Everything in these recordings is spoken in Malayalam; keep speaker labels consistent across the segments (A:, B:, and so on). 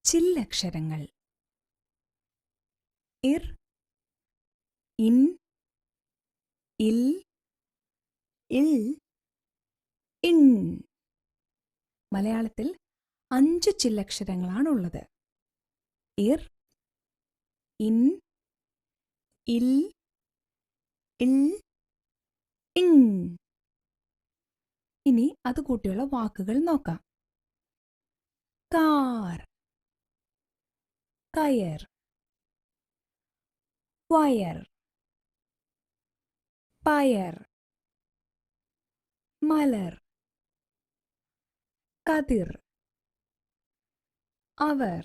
A: ചില്ലക്ഷരങ്ങൾ. ഇർ, ഇൻ, ഇൽ, ഇൽ, ഇൻ. മലയാളത്തിൽ 5 ചില്ലക്ഷരങ്ങളാണുള്ളത്. ഇർ, ഇൻ, ഇൽ, ഇൽ, ഇൻ. ഇനി അത് കൂട്ടിയുള്ള വാക്കുകൾ നോക്കാം. കാർ, കയർ, വയർ, പയർ, മലർ, കതിർ, അവർ,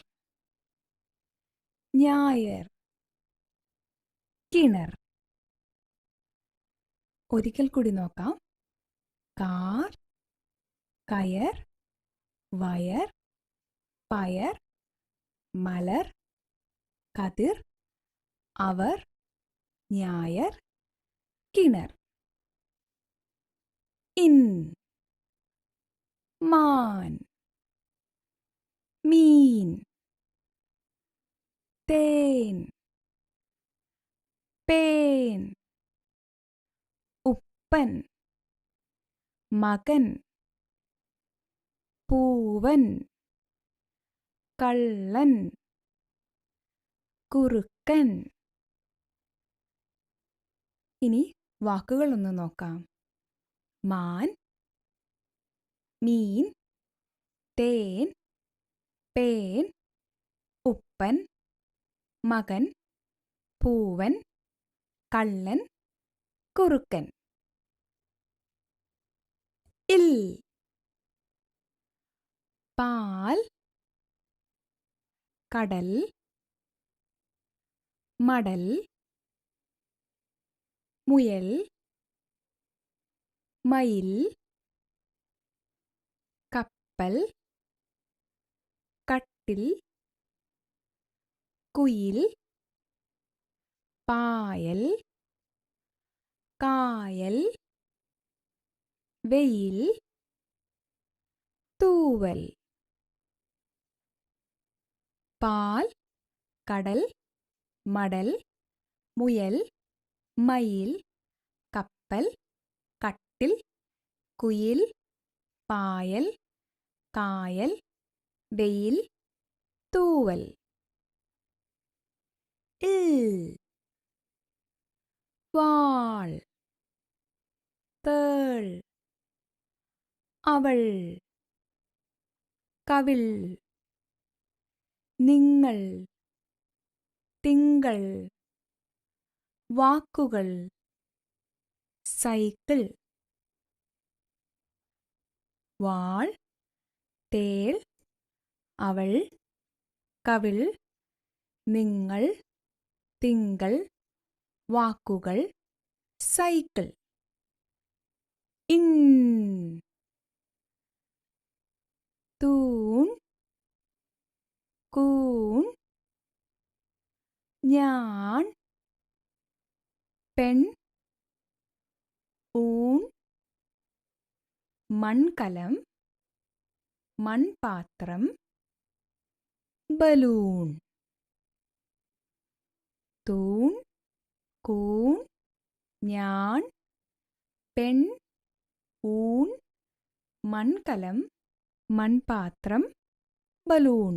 A: ഞായർ, കിണർ. ഒരിക്കൽ കൂടി നോക്കാം. കാർ, കയർ, വയർ, പയർ, മലർ, കതിർ, അവർ, ഞായർ, കിണർ. ഇൻ, മാൻ, മീൻ, തേൻ, പേൻ, ഉപ്പൻ, മകൻ, പൂവൻ, കള്ളൻ, കുറുക്കൻ. ഇനി വാക്കുകളൊന്ന് നോക്കാം. മാൻ, മീൻ, തേൻ, പേൻ, ഉപ്പൻ, മകൻ, പൂവൻ, കള്ളൻ, കുറുക്കൻ. ഇൽ, പാൽ, കടൽ, മടൽ, മുയൽ, മയിൽ, കപ്പൽ, കട്ടിൽ, കുയിൽ, പായൽ, കായൽ, വെയിൽ, തൂവൽ. പാൽ, കടൽ, മടൽ, മുയൽ, മയിൽ, കപ്പൽ, കട്ടിൽ, കുയിൽ, പായൽ, കായൽ, വെയിൽ, തൂവൽ. ഇൽ, വാൾ, തേൾ, അവൾ, കവിൾ, നിങ്ങൾ, തിങ്കൾ, വാക്കുകൾ, സൈക്കിൾ. വാൾ, തേൾ, അവൾ, കവിൾ, നിങ്ങൾ, തിങ്കൾ, വാക്കുകൾ, സൈക്കിൾ. ഇൻ, തൂൺ, കൂൺ, ഞാൻ, പെൺ, ഊൺ, മൺകലം, മൺപാത്രം, ബലൂൺ. തൂൺ, കൂൺ, ഞാൻ, പെൺ, ഊൺ, മൺകലം, മൺപാത്രം, ബലൂൺ.